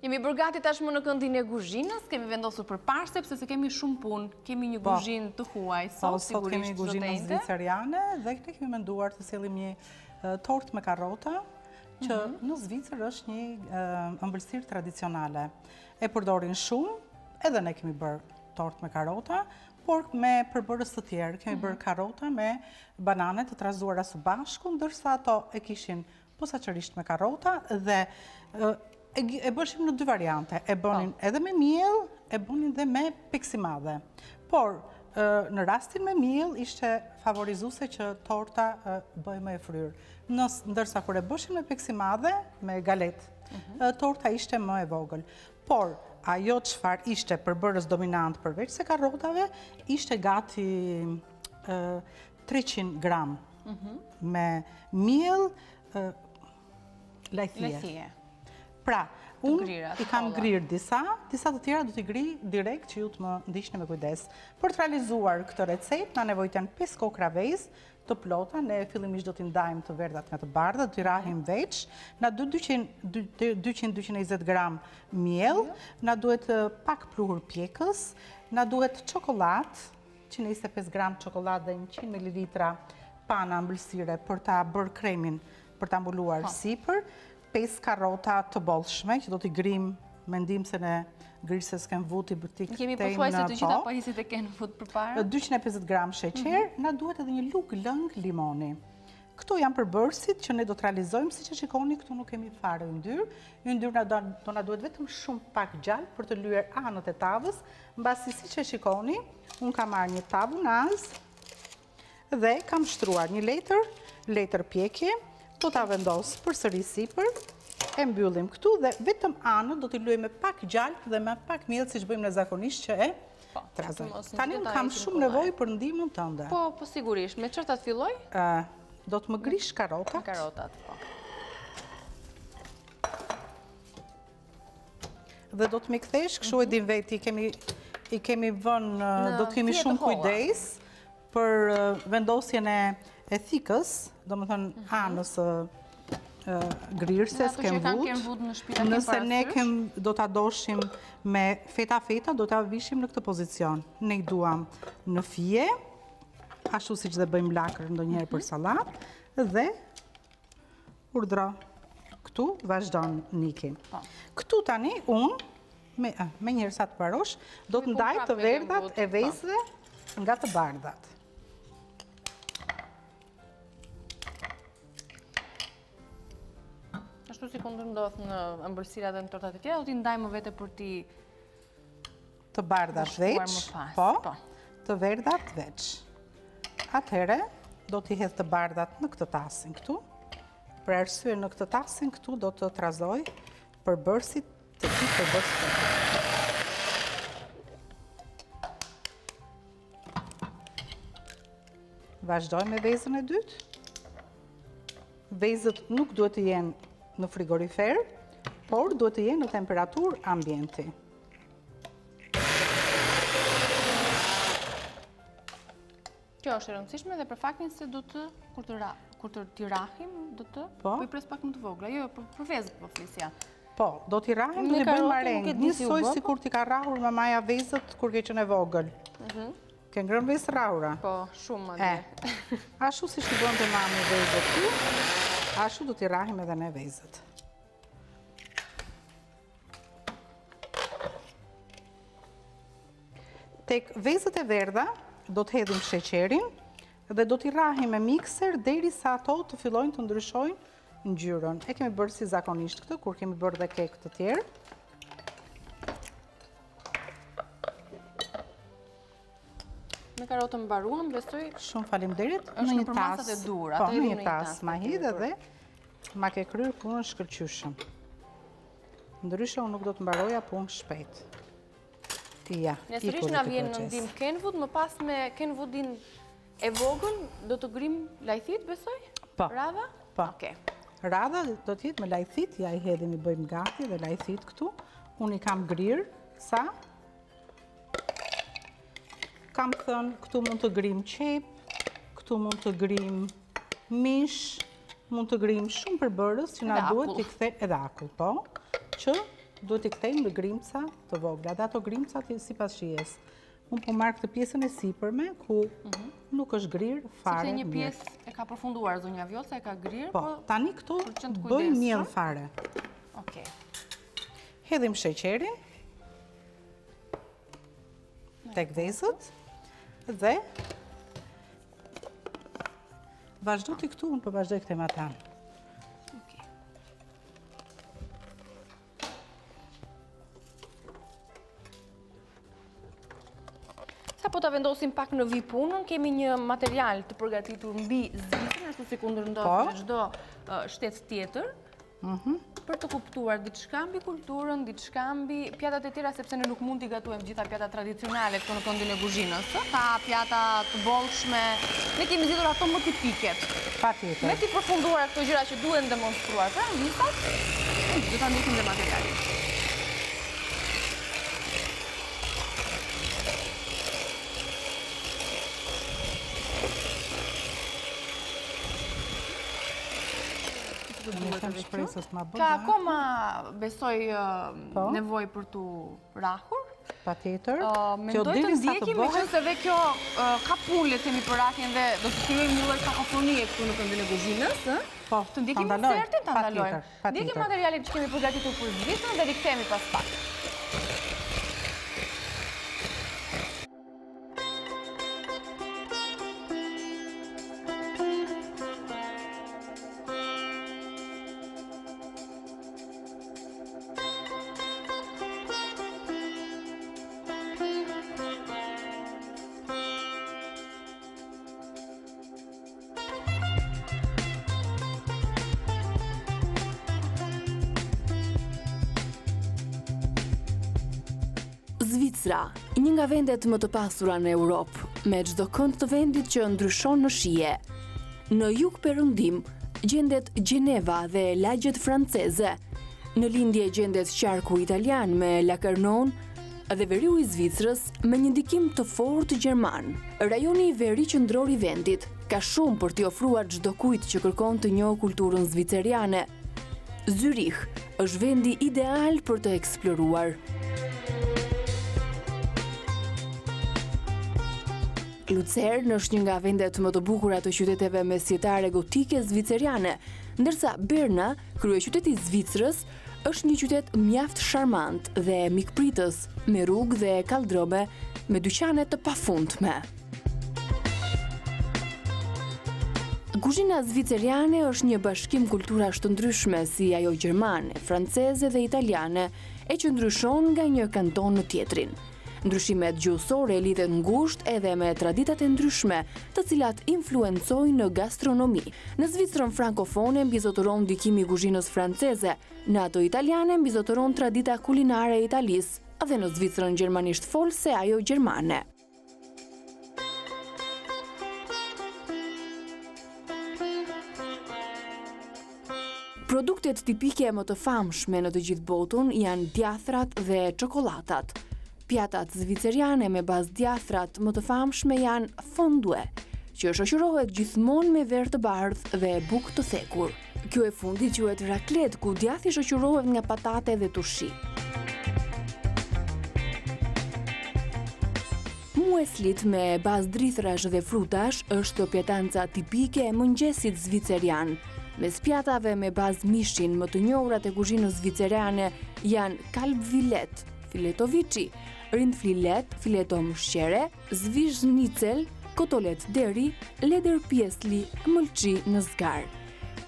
Jemi bërë gati tashmë në këndin e kuzhinës, kemi vendosur për parë sepse se kemi shumë punë, kemi një kuzhinë të huaj, sot kemi kuzhinën zviceriane dhe ne kemi menduar të sillim një tortë me karrota, që në Zvicër është një ëmbëlsirë tradicionale. E përdorin shumë, edhe ne kemi bërë tortë me karrota, por me përbërës të tjerë. Kemi bërë karrota me banane të trazuara së bashku, ndërsa ato e kishin posaçërisht me karrota dhe e bëshim në dy variante. E bënin edhe me miell, e bënin dhe me peksi madhe. Por në rastin me miell ishte favorizuese që torta bëhej më e fryrë. Ndërsa kur e bëshim me peksi madhe, me galet, torta ishte më e vogël. Por ajo çfarë ishte përbërës dominant përveç se karrotave, ishte gati 300 gram me miell lajthie. Pra, unë i kam grirë disa të tjera do t'i gri direkt që ju të më ndihni me kujdes. Për të realizuar këtë recet, na nevojten 5 kokra vezë të plota, ne fillimisht do t'i ndajmë të verdhat nga të bardha, do t'i rahim veç, na duhet 200-220 gram miell, na duhet pak pluhur pjekës, na duhet çokoladë, 125 gram çokoladë dhe 100 ml pana ëmbëlsire për ta bërë kremin, për ta mbuluar sipër, 5 karrota të bollshme, që do t'i grim me ndihmën e grisës kem vuti butik. Kemi pothuajse të gjitha pajisjet e kenë vut përpara. 250 gram sheqer, na duhet edhe një lugë lëng limoni. Këto janë përbërësit që ne do të realizojmë, siç e shikoni, këtu nuk kemi fare yndyrë. Yndyrë do na duhet vetëm shumë pak gjallë për të lyer anët e tavës, mbasi siç e shikoni, un kam marrë një tavunaz dhe kam shtruar një letër pjekje. Do ta vendos përsëri sipër, e mbyllim këtu dhe vetëm anët do t'i luajmë me pak gjallë dhe me pak miell siç bëjmë ne zakonisht që e trazojmë. Tani kam shumë nevojë për ndihmën tënde. Po sigurisht. Me çfarë ta filloj? Do të më grish karrotat. Karrotat, po. Dhe do të më kthesh, kështu e din veti, i kemi vënë, do të kemi shumë kujdes për vendosjen e thikës, do më thënë anës grirëses, kem vut. Nëse ne do t'a doshim me feta, do t'a vishim në këtë pozicion. Ne i duam në fije, ashtu si që dhe bëjmë lakër ndonjëherë për salat, dhe urdhro këtu, vazhdon Niki. Këtu tani unë, me njërë sa të parosh, do të ndaj të verdhat e vezëve nga të bardhat. Ashtu si kundër ndodh në ëmbëlsira dhe në tortat e tjera, do t'i ndajmë vete për t'i të bardhat veç, të verdhat veç. Atëhere, do t'i hedh të bardhat në këtë tasin këtu. Për arsye në këtë tasin këtu do të trazoj përbërësit të gjithë përbërësit. Vazhdoj me vezën e dytë. Vezët nuk duhet të jenë në frigorifer, por duhet të jenë në temperaturë ambienti. Kjo është e rëndësishme dhe për faktin se do të, kur të t'i rahim, do të i pres pak më të vogla. Jo, për vezët po flisja. Po, do t'i rahim, do t'i bëjmë marengë. Njësoj si kur t'i ka rahur me maja vezët kur ke qenë e vogël. Ke ngrënë vezë rahura? Po, shumë më dhe. Ashtu si që bënd të mami vezët tu, ashtu do t'i rahim edhe ne vezët. Tek vezët e verdha, do të hedhim sheqerin dhe do t'i rahim me mikser deri sa ato të fillojnë të ndryshojnë ngjyrën. E kemi bërë si zakonisht këtë, kur kemi bërë dhe kek të tjerë. Me karotën mbaruam, besoj. Shumë faleminderit. Është në përmasat e dura. Po, në një tas ma hidhe dhe ma ke kryer punën shkëlqyshëm. Ndryshe unë nuk do të mbaroja punë shpejt. Ja, nesërish na vjen në ndim kenwood, më pas me kenwoodin e vogël do të grim lajthit, besoj? Po. Radha? Po. Radha do të jetë me lajthit, ja i hedhim i bëjmë gati dhe lajthit këtu. Unë i kam grirë sa kam thënë, këtu mund të grim qep, këtu mund të grim mish, mund të grim shumë përbërës që na duhet t'i kthe edhe akull, po, që duhet i kthejmë në grimca të vogla, dhe ato grimcat sipas shijes. Unë po marrë këtë pjesën e sipërme, ku nuk është grirë fare. Sepse një pjesë e ka përfunduar zonja Vjosa, e ka grirë, po tani këtu bëjmë miell fare. Okej. Hedhim sheqerin tek vezët dhe vazhdo ti këtu, unë po vazhdoj këtë matan. Po të vendosim pak në vi punën, kemi një material të përgatitur mbi Zvicrën, ashtu si kundër ndodh në çdo shtet tjetër, për të kuptuar diçka mbi kulturën, diçka mbi pjatat e tjera, sepse ne nuk mund t'i gatuajmë gjitha pjatat tradicionale këtu në këndin e kuzhinës. Ka pjata të bollshme, ne kemi zgjedhur ato më tipiket. Patjetër. Me t'i përfunduar këto gjëra që duhen demonstruar pra nisat, do ta ndiqim dhe materialin. Ka akoma, besoj, nevoj për t'u rahur. Patjetër. Mendoj të ndjekim, meqense dhe kjo ka punë, le të themi, për rahjen dhe do të krijojmë një lloj kakofonie këtu në këndin e kuzhinës, Po, të ndjekim koncertin, ta ndalojmë. Ndjekim materialin që kemi përgatitur për Zvicrën dhe rikthehemi pas pak. Zvicra, një nga vendet më të pasura në Europë, me çdo kënd të vendit që ndryshon në shije. Në jug perëndim gjendet Gjeneva dhe lagjet franceze. Në lindje gjendet qarku italian me Lacarnon dhe veriu i Zvicrës me një ndikim të fortë gjerman. Rajoni i veri qendror i vendit ka shumë për t'i ofruar çdo kujt që kërkon të njohë kulturën zviceriane. Zürich është vendi ideal për të eksploruar. Lucern është një nga vendet më të bukura të qyteteve mesjetare gotike zviceriane, ndërsa Berna, kryeqyteti i Zvicrës, është një qytet mjaft sharmant dhe mikpritës, me rrugë dhe kaldrobe, me dyqane të pafundme. Kuzhina zviceriane është një bashkim kulturash të ndryshme si ajo gjermane, franceze dhe italiane, e që ndryshon nga një kanton në tjetrin. Ndryshimet gjuhësore lidhen ngushtë edhe me traditat e ndryshme, të cilat influencojnë në gastronomi. Në Zvicrën frankofone mbizotëron ndikimi i kuzhinës franceze, në ato italiane mbizotëron tradita kulinare e Italisë, dhe në Zvicrën gjermanisht folse ajo gjermane. Produktet tipike më të famshme në të gjithë botën janë djathrat dhe çokollatat. Pjatat zviceriane me bazë djathrat më të famshme janë fondue, që shoqërohet gjithmonë me verë të bardhë dhe bukë të thekur. Kjo e fundit quhet raclette, ku djathi shoqërohet nga patate dhe turshi. Mueslit me bazë drithrash dhe frutash është pjatanca tipike e mëngjesit zvicerian. Mes pjatave me bazë mishin më të njohura të kuzhinës zviceriane janë kalbvilet, filetovici, rindflilet, fileto mëshqere, zvizhnicel, kotolet deri, leder pjesli, mëlçi në zgar.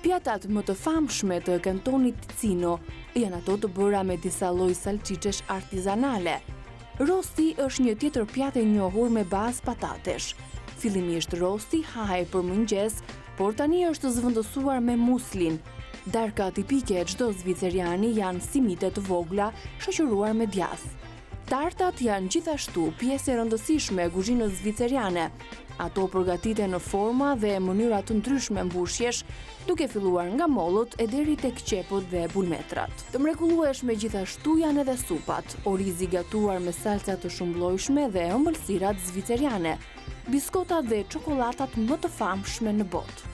Pjatat më të famshme të kantonit Ticino janë ato të bëra me disa lloj salciçesh artizanale. Rosti është një tjetër pjatë e njohur me bazë patatesh. Fillimisht rosti hahej për mëngjes, por tani është zëvendësuar me muslin. Darka tipike e çdo zviceriani janë simite të vogla shoqëruar me djath. Tartat janë gjithashtu pjesë e rëndësishme e kuzhinës zviceriane. Ato përgatiten në forma dhe mënyra të ndryshme mbushjesh, duke filluar nga mollët e deri tek qepët dhe bulmetrat. Të mrekullueshme gjithashtu janë edhe supat, orizi gatuar me salca të shumëllojshme dhe ëmbëlsirat zviceriane, biskotat dhe çokollatat më të famshme në botë.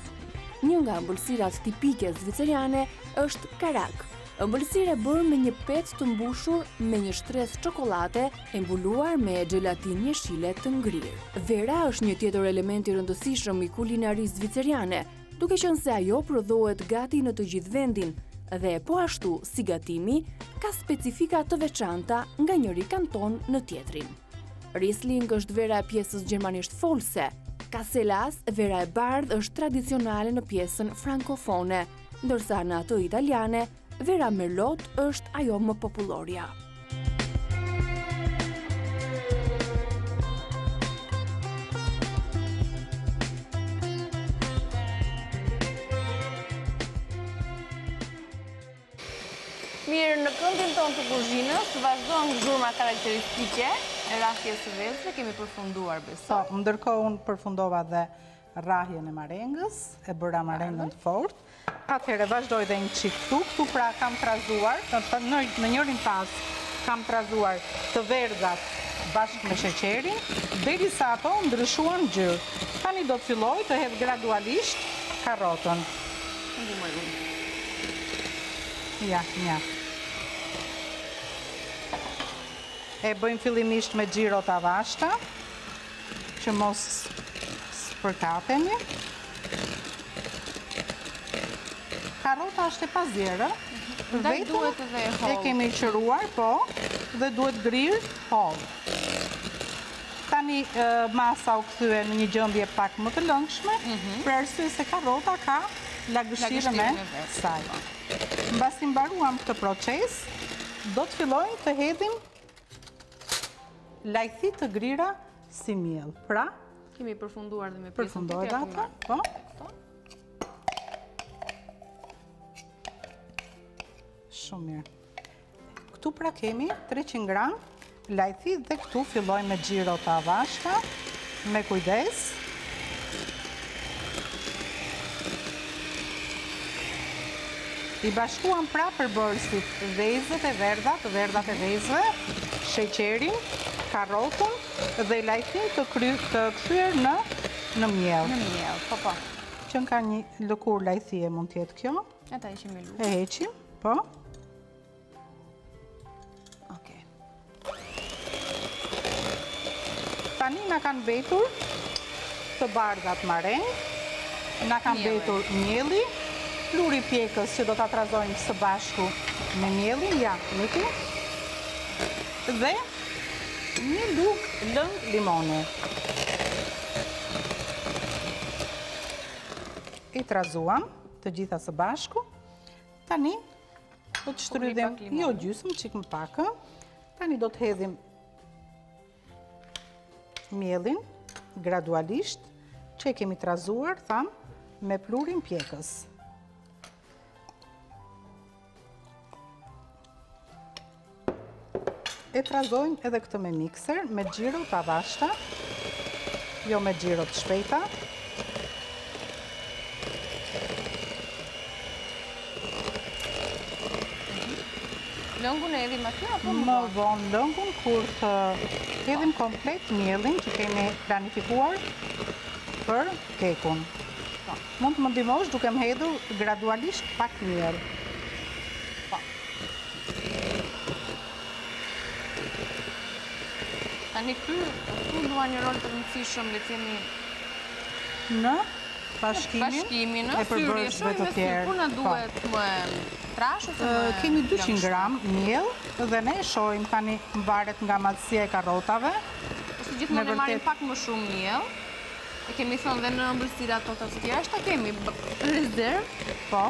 Një nga ëmbëlsirat tipike zviceriane është karak, Ëmbëlsirë e bërë me një pec të mbushur me një shtresë çokolate e mbuluar me xhelatinë jeshile të ngrirë. Vera është një tjetër element i rëndësishëm i kulinarisë zviceriane, duke qenë se ajo prodhohet gati në të gjithë vendin dhe po ashtu si gatimi ka specifika të veçanta nga njëri kanton në tjetrin. Riesling është vera e pjesës gjermanisht folse. Caselas, vera e bardhë, është tradicionale në pjesën frankofone, ndërsa në atë italiane, vera merlot është ajo më popullorja. Mirë, në këndin tonë të kuzhinës, vazhdojnë zhurma karakteristike e rrahjes së vezëve, kemi përfunduar besoj. Ndërkohë unë përfundova dhe rrahjen e marengës, e bëra marengën të fortë. Atëherë vazhdoj dhe një qik këtu pra kam trazuar, në njërin pas kam trazuar të verdhat bashkë me sheqerin, derisa ato ndryshuan ngjyrë. Tani do të filloj të hedh gradualisht karrotën. Ja, një. E bëjmë fillimisht me xhiro të avashta, që mos spërkateni. Karrota është e pazjerë, vetëm e kemi qëruar, po, dhe duhet grirë hollë. Tani masa u kthye në një gjendje pak më të lëngshme, për arsye se karrota ka lagështirën e saj. Mbasi mbaruam këtë proces, do të fillojmë të hedhim lajthi të grira si miell. Pra, kemi përfunduar dhe me pjesën të tjetër. Po. Shumë mirë. Këtu pra kemi 300 gram lajthi dhe këtu fillojmë me xhiro të avashta, me kujdes. I bashkuam pra përbërësit vezët e verdhat e vezëve, sheqerin, karrotën dhe lajthin të kthyer në miell. Në miell, po. Që ka një lëkurë lajthie mund të jetë kjo. Ata heqim me lukë. E heqim, po. Okej. Tani na kanë mbetur të bardhat marengë, na kanë mbetur mielli, pluri pjekës që do ta trazojmë së bashku me mielin, ja, niki. Dhe një lugë lëng limoni. I trazuam të gjitha së bashku. Tani do të shtrydhim jo gjysmë, çik më pak. Tani do të hedhim mielin gradualisht që e kemi trazuar, tham, me plurin pjekës. E trazojmë edhe këtë me mikser, me xhiro të avashta, jo me xhiro të shpejta. Lëngun e edhim aty apo më vonë lëngun kur të hedhim komplet miellin që kemi planifikuar për kekun. Mund të më ndihmosh duke më hedhur gradualisht pak miell. Tani këtu luan një rol të rëndësishëm, le të themi, në bashkimin e përbërësve të tjerë. Kur na duhet më trash ose më kemi 200 gram miell dhe ne e shohim tani varet nga madhësia e karrotave. Ose gjithmonë ne marrim pak më shumë miell. E kemi thënë dhe në ëmbëlsira tota të tjera, shta kemi rezervë. Po,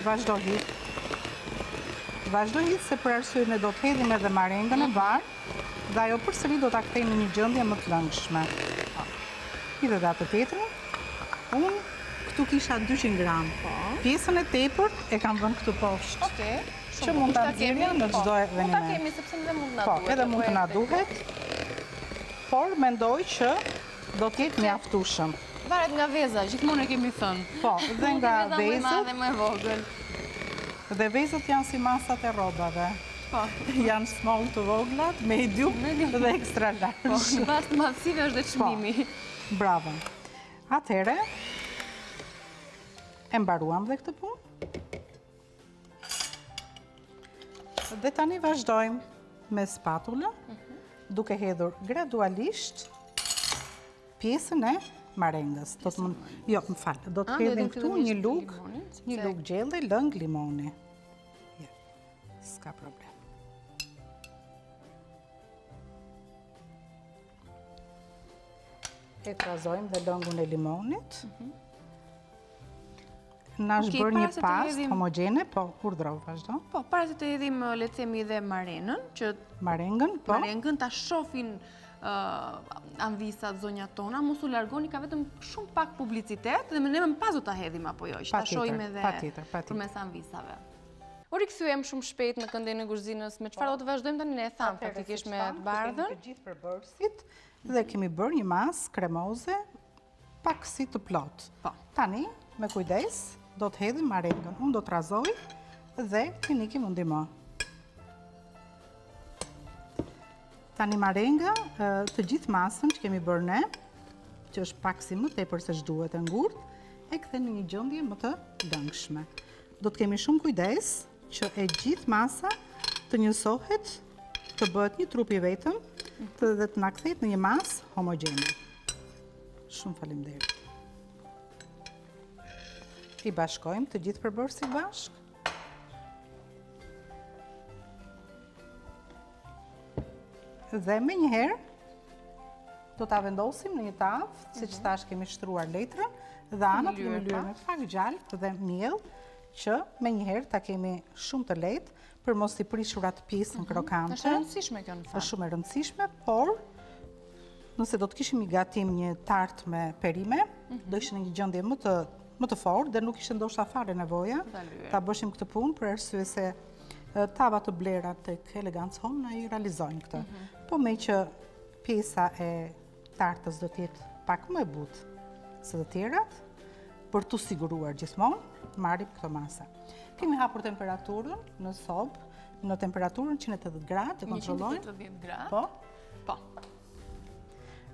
vazhdo hit. Vazhdo hit se për arsye ne do të hedhim edhe marengën e varë, dhe ajo përsëri do ta kthejmë në një gjendje më të lëngshme. Hidhe dhe atë tjetrin. Unë këtu kisha 200 gram. Pjesën e tepërt e kam vënë këtu poshtë. Okej. Që mund ta nxjerrja në çdo venime. Mund ta kemi sepse edhe mund na duhet. Po, edhe mund të na duhet. Por mendoj që do të jetë mjaftueshëm. Varet nga veza, gjithmonë e kemi thënë. Po, dhe nga vezët. Më vogël. Dhe vezët janë si masat e rrobave. Po. Janë small të voglat, medium dhe extra large. Po, në bazë të madhësive është dhe çmimi. Bravo. Atëherë, e mbaruam dhe këtë punë. Dhe tani vazhdojmë me spatula, duke hedhur gradualisht pjesën e marengës. Jo, më falë, do të hedhim këtu një lugë gjelle lëng limoni. S'ka problem. E trazojmë dhe lëngun e limonit. Na është bërë një pastë homogene, po, urdhëroj vazhdo. Po, para se të hedhim, le të themi, dhe marenën, që marengën, po. Marengën ta shohin anvisat zonjat tona, mos u largoni, ka vetëm shumë pak publicitet dhe ne më pas do ta hedhim apo jo, që ta shohim edhe përmes anvisave. U rikthyem shumë shpejt në këndin e kuzhinës, me çfarë do të vazhdojmë tani, ne e tham faktikisht me të bardhën. Të gjithë përbërësit dhe kemi bërë një masë kremoze pak si të plot. Tani, me kujdes, do të hedhim marengën. Unë do të razoj dhe Niki më ndihmo. Tani marenga, të gjithë masën që kemi bërë ne, që është pak si më tepër se ç'duhet e ngurtë, e kthen në një gjendje më të lëngshme. Do të kemi shumë kujdes që e gjithë masa të njësohet, të bëhet një trup i vetëm, dhe të na kthehet në një masë homogjene. Shumë faleminderit. I bashkojmë të gjithë përbërësit bashkë. Dhe me njëherë, do të vendosim në një tavë, si që tash kemi shtruar letrën, dhe anët kemi lyer me pak gjallë dhe miell, që me njëherë ta kemi shumë të lehtë, për mos i prishur atë pjesën krokante. Është e rëndësishme kjo në fakt. Është shumë e rëndësishme, por nëse do të kishim i gatim një tart me perime, do ishte në një gjendje më të fortë dhe nuk ishte ndoshta fare nevoja ta bëshim këtë punë, për arsye se tava të blera tek Elegance Home na i realizojnë këtë. Po me që pjesa e tartës do të jetë pak më e butë se të tjerat, për të siguruar gjithmonë, marrim këtë masa. Kemi hapur temperaturën në sobë, në temperaturën 180 gradë, të kontrollojmë. 180 gradë? Po. Po.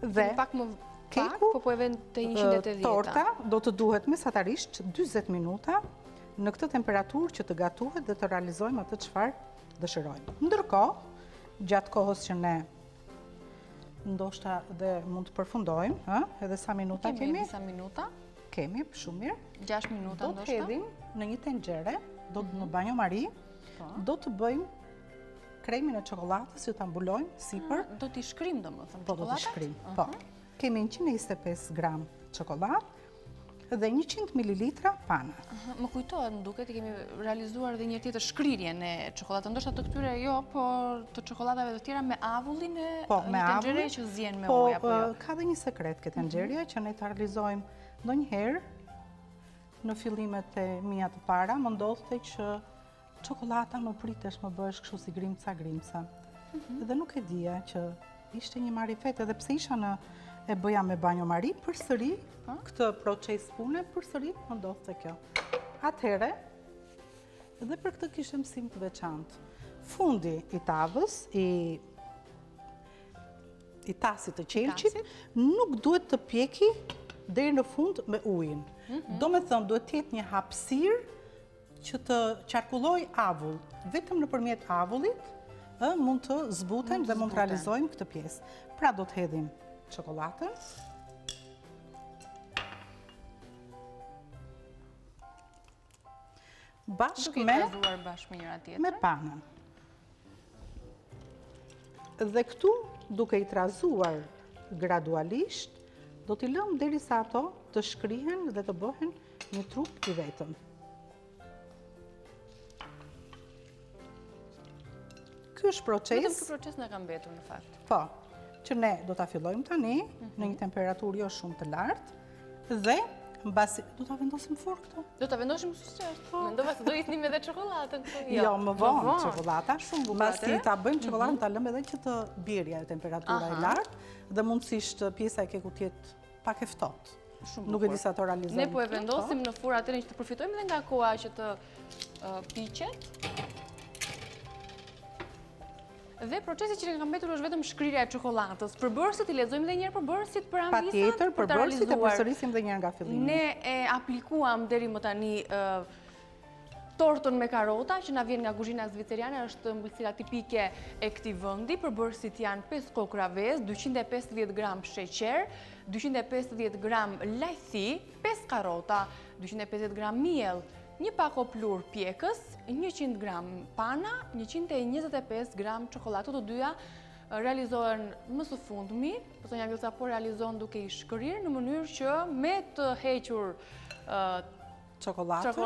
Dhe pak më pak, po e vend të 180. Torta do të duhet mesatarisht 40 minuta në këtë temperaturë që të gatuhet dhe të realizojmë atë çfarë dëshirojmë. Ndërkohë, gjatë kohës që ne ndoshta dhe mund të përfundojmë, edhe sa minuta kemi? Kemi disa minuta. Kemi, shumë mirë. 6 minuta ndoshta. Do të hedhim në një tenxhere, në banjomari, do të bëjmë kremin e çokoladës, që ta mbulojmë sipër. Do t'i shkrim domethënë çokoladën? Po, do t'i shkrim. Po. Kemi 125 gram çokoladë dhe 100 ml pana. Më kujtohet, më duket, kemi realizuar dhe një tjetër shkrirjen e çokoladës. Ndoshta të këtyre jo, por të çokoladave të tjera me avullin e tenxhere që zien me ujë apo jo. Ka dhe një sekret këtë tenxheria që ne ta realizojmë ndonjëherë në fillimet e mia të para, më ndodhte që çokolata më pritesh, më bëhesh kështu si grimca. Dhe nuk e dija që ishte një marifet, edhe pse isha e bëja me banjomari, përsëri këtë proces pune, përsëri më ndodhte kjo. Atëherë, edhe për këtë kishte mësim të veçantë. Fundi i tavës, i tasit të qelçit, nuk duhet të pjeki deri në fund me ujin. Do me thënë, duhet të jetë një hapësirë që të qarkulloj avull. Vetëm nëpërmjet avullit mund të zbuten dhe mund të realizojmë këtë pjesë. Pra do të hedhim çokoladën. Bashkë me panën. Dhe këtu, duke i trazuar gradualisht, do t'i lëmë derisa ato të shkrihen dhe të bëhen një trup i vetëm. Ky është proces. Vetëm ky proces na ka mbetur në fakt. Po, që ne do ta fillojmë tani në një temperaturë jo shumë të lartë dhe mbasi do ta vendosim fort këtu. Do ta vendosim siç është. Mendova se do jitnim edhe çokoladën këtu. Jo, më vonë çokolada, shumë bukur. Mbasi ta bëjmë çokoladën, ta lëmë edhe që të bjerë temperatura e lartë dhe mundësisht pjesa e kekut të jetë pak e ftohtë. Nuk e di sa to realizojmë. Ne po e vendosim në furrë atëherë që të përfitojmë edhe nga koha që të piqet. Dhe procesi që ka mbetur është vetëm shkrirja e çokoladës. Përbërësit i lexojmë edhe një herë përbërësit për anvisat. Patjetër, përbërësit e përsërisim edhe një herë nga fillimi. Ne e aplikuam deri më tani tortën me karota, që na vjen nga kuzhina zviceriane, është ëmbëlsira tipike e këtij vendi. Përbërësit janë 5 kokë ravezë, 250 gram sheqer, 250 gram lajthi, 5 karota, 250 gram miell, një pak oplur pjekës, 100 gram pana, 125 gram çokoladë. Të dyja realizohen më së fundmi, zonja Vjollca po realizohen duke i shkërir në mënyrë që me të hequr çokoladën,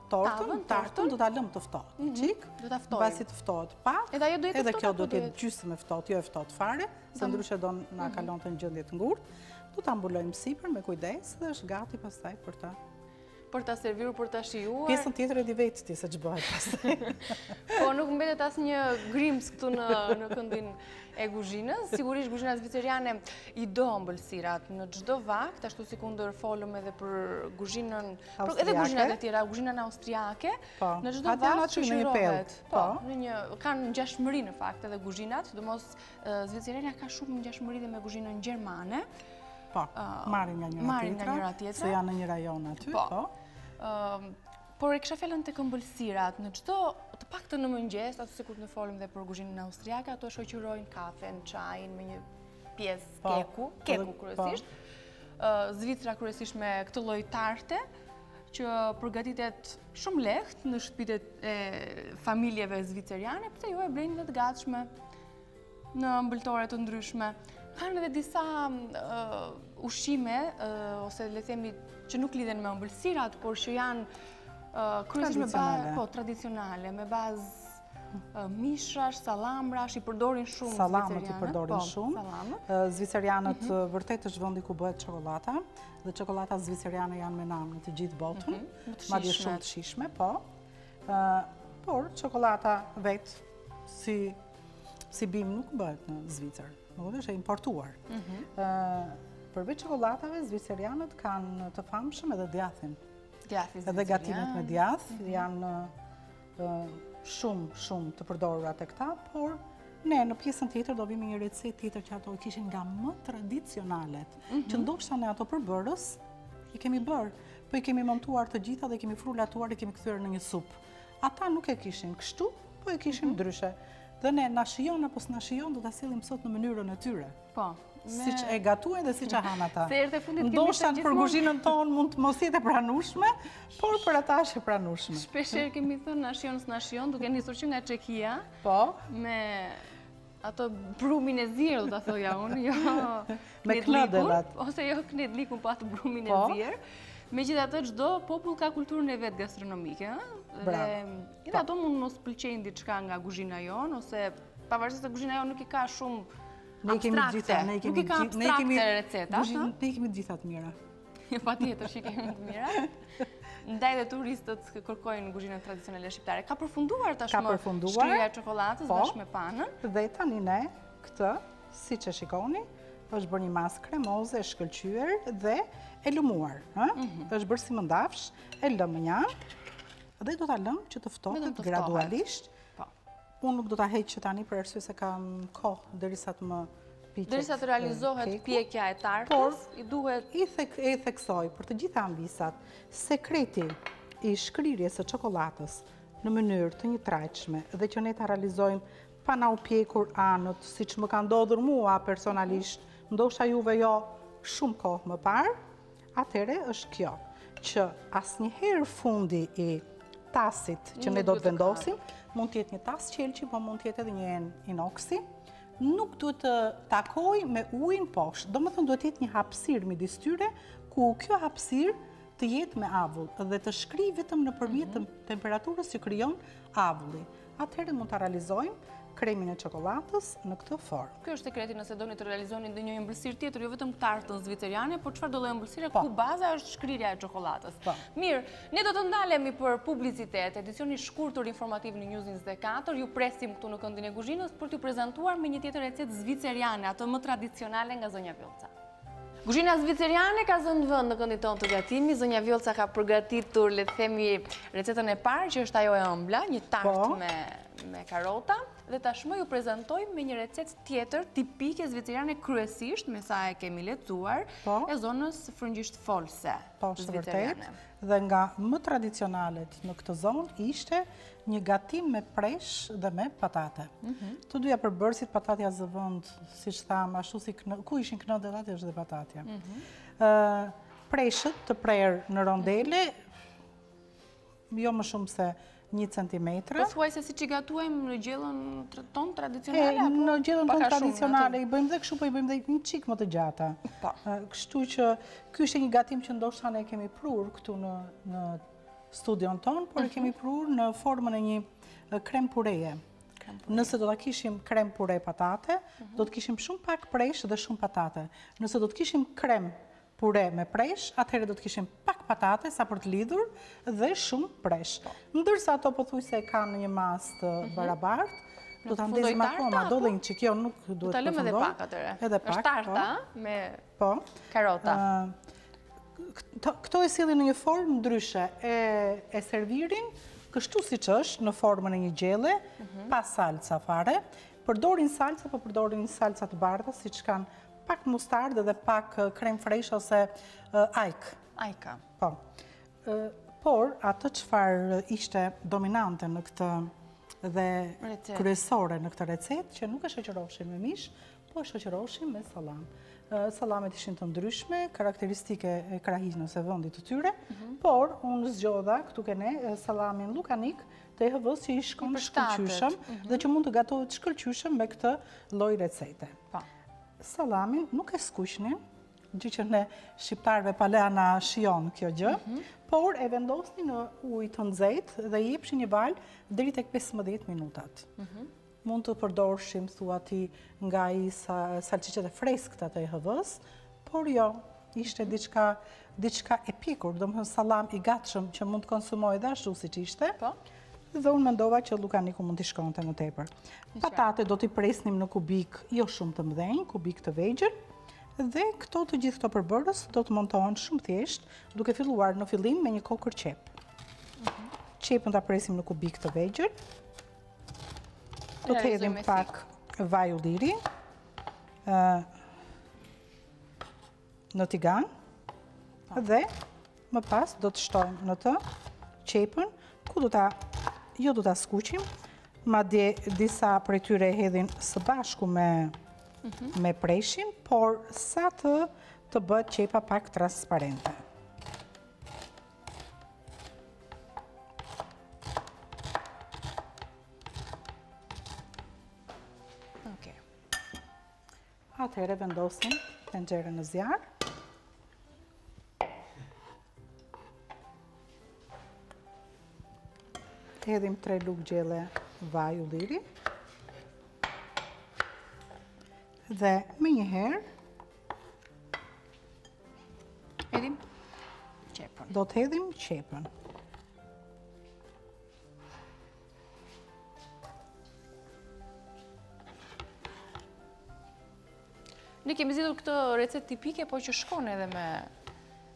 tortën do ta lëm të ftohtë. Çik, do ta ftojmë. Pasi të ftohet pak, edhe kjo do të jetë gjysmë e ftohtë, jo e ftohtë fare, se ndryshe do na kalonte në gjendje të ngurtë. Do ta mbulojmë sipër me kujdes dhe është gati pastaj për ta serviruar, për ta shijuar. Pjesën tjetër e di vetë ti se ç'bëhet pastaj. Po nuk mbetet asnjë grims këtu në këndin e kuzhinës. Sigurisht kuzhina zviceriane I do ëmbëlsirat në çdo vakt, ashtu si kundër folëm edhe për kuzhinën, edhe kuzhinat e tjera, kuzhinën austriake, në çdo vakt shoqërohet. Po, kanë ngjashmëri në fakt edhe kuzhinat, sidomos zviceriana ka shumë ngjashmëri dhe me kuzhinën gjermane. Po, marrin nga njëra tjetra, se janë në një rajon aty, po. Por e kisha fjalën tek ëmbëlsirat, në çdo të paktën në mëngjes, ashtu sikur ne folëm dhe për kuzhinën austriake, ato shoqërojnë kafen, çajin me një pjesë keku kryesisht. Zvicra kryesisht me këtë lloj tarte që përgatitet shumë lehtë në shtëpitë e familjeve zviceriane, pse jo e blejnë dhe të gatshme në ëmbëltore të ndryshme. Kanë edhe disa ushqime, ose le themi që nuk lidhen me ëmbëlsirat, por që janë kryesisht tradicionale, me bazë mishrash, salamrash, I përdorin shumë zvicerianët. Salamët I përdorin shumë. Zvicerianët vërtet është vendi ku bëhet çokolata, dhe çokolata zviceriane janë me namë në të gjithë botën, madje shumë të shijshme, po. Por çokolata vetë si bim nuk bëhet në Zvicër. Nuk është e importuar. Përveç çokoladave, zvicerianët kanë të famshëm edhe djathin. Edhe gatimet me djath janë shumë të përdorura tek këta, por ne në pjesën tjetër do vim një recetë tjetër që ato kishin nga më tradicionalet, që ndoshta ne ato përbërës I kemi bërë, po I kemi montuar të gjitha dhe kemi frulatuar dhe kemi kthyer në një supë. Ata nuk e kishin kështu, po e kishin ndryshe. Dhe ne na shijon apo s'na shijon do ta sillim sot në mënyrën e tyre. Po. Siç e gatuajnë dhe siç e han ata. Ndoshta për kuzhinën tonë mund të mos jetë e pranueshme, por për ata është e pranueshme. Shpeshherë kemi thënë na shijon s'na shijon, duke nisur që nga Çekia. Po. Me ato brumin e zier, do ta thoja unë, jo me knëdellat. Ose jo knedlikun, po atë brumin e zier. Megjithatë çdo popull ka kulturën e vet gastronomike, dhe ato mund mos pëlqejnë diçka nga kuzhina jonë, ose pavarësisht se kuzhina jonë nuk I ka shumë abstrakte, nuk I ka abstrakte receta. Ne kemi gjitha të mira. Patjetër që kemi të mira. Ndaj dhe turistët kërkojnë kuzhinën tradicionale shqiptare. Ka përfunduar tashmë shkrirja e çokoladës bashkë me panën. Dhe tani ne këtë, siç e shikoni, është bërë një masë kremoze, e shkëlqyer dhe e lëmuar. Është bërë si mëndafsh, e lëmë një, dhe do ta lëmë që të ftohet gradualisht. Unë nuk do ta heq që tani për arsye se kam kohë derisa të më piqet. Derisa të realizohet pjekja e tartës, I duhet I theksoj për të gjitha ambisat, sekreti I shkrirjes së çokoladës në mënyrë të njëtrajtshme dhe që ne ta realizojmë pa na u pjekur anët, siç më ka ndodhur mua personalisht, ndoshta juve jo shumë kohë më parë, atëre është kjo, që asnjëherë fundi I tasit që ne do të vendosim, mund të jetë një tas qelçi, po mund të jetë edhe një inoksi, nuk duhet të takoj me ujin poshtë. Domethënë duhet të jetë një hapësirë midis tyre, ku kjo hapësirë të jetë me avull dhe të shkrijë vetëm nëpërmjet temperaturës që krijon avulli. Atëherë mund ta realizojmë kremin e çokoladës në këtë formë. Ky është sekreti nëse doni të realizoni ndonjë ëmbëlsirë tjetër, jo vetëm tartën zviceriane, por çfarë do lloj ëmbëlsire ku baza është shkrirja e çokoladës. Mirë, ne do të ndalemi për publicitet, edicioni shkurtër informativ në News 24. Ju presim këtu në këndin e kuzhinës për t'ju prezantuar me një tjetër recetë zviceriane, ato më tradicionale nga zonja Vjollca. Kuzhina zviceriane ka zënë vend në këndin tonë të gatimit. Zonja Vjollca ka përgatitur, le të themi, recetën e parë, që është ajo e ëmbla, një tartë me karota dhe tashmë ju prezentoj me një recet tjetër tipike zviceriane kryesisht, me sa e kemi lexuar, e zonës frëngjisht folse zviceriane. Dhe nga më tradicionalet në këtë zonë ishte një gatim me presh dhe me patate. Të dyja përbërësit, patatja zëvënd, si që thamë, ashtu si ku ishin kënët dhe atë është dhe patatja. Preshët të prerë në rondele, jo më shumë se 1 centimetre. Po thuaj se si që gatuajmë në gjellën tonë tradicionale? Në gjellën tonë tradicionale, i bëjmë dhe kështu, po i bëjmë dhe një qikë më të gjata. Kështu që, ky është një gatim që ndoshta ne kemi prur këtu në studion tonë, por e kemi prur në formën e një krem pureje. Nëse do të kishim krem pure patate, do të kishim shumë pak presh dhe shumë patate. Nëse do të kishim krem pure me presh, atëherë do të kishim pak patate, sa për të lidhur, dhe shumë presh. Ndërsa ato pothuajse kanë një mas të barabartë, do të ndezim akoma, do dhe një qik, jo nuk duhet të përfundoj. Do të lëmë edhe pak atëre. Është tarta me karota. Këto e sillin në një formë ndryshe, e servirin, kështu si që është, në formën e një gjelle, pa salca fare. Përdorin salca, po përdorin salca të bardha, si që kanë pak mustardë dhe pak krem fresh ose ajka. Po. Por, atë çfarë ishte dominante në këtë dhe kryesore në këtë recet, që nuk e shoqëroshin me mish, po e shoqëroshin me sallam. Sallamet ishin të ndryshme, karakteristike e krahinës e vendit të tyre, por unë zgjodha këtu kene sallamin lukanik të EHV-s që i shkon shkëlqyshëm dhe që mund të gatohet shkëlqyshëm me këtë lloj recete. Sallamin nuk e skuqnin, gjë që ne shqiptarëve palana shijon kjo gjë, por e vendosni në ujë të nxehtë dhe i jepshin një valë deri tek 15 minutat. Mund të përdorshim thuati nga i salciçet e freskëta të EHV-s, por jo, ishte diçka e pjekur, domethënë sallam i gatshëm që mund të konsumohej dhe ashtu siç ishte. Dhe unë mendova që lukaniku mund t'i shkonte më tepër. Patate do t'i presnim në kubik jo shumë të mëdhenj, kubik të vegjël, dhe këto të gjithë këto përbërës do të montohen shumë thjesht, duke filluar në fillim me një kokër qep. Qepën t'a presim në kubik të vegjël. Do të hedhim pak vaj ulliri në tigan dhe më pas do të shtojmë në të qepën ku jo do t'a skuqim, madje disa prej tyre hedhin së bashku me preshin, por sa të bëhet qepa pak transparente. Atëherë vendosim tenxherën në zjarr. Hedhim 3 lugë gjelle vaj ulliri dhe me njëherë do të hedhim qepën. Ne kemi zgjedhur këtë recet tipike, po që shkon edhe me,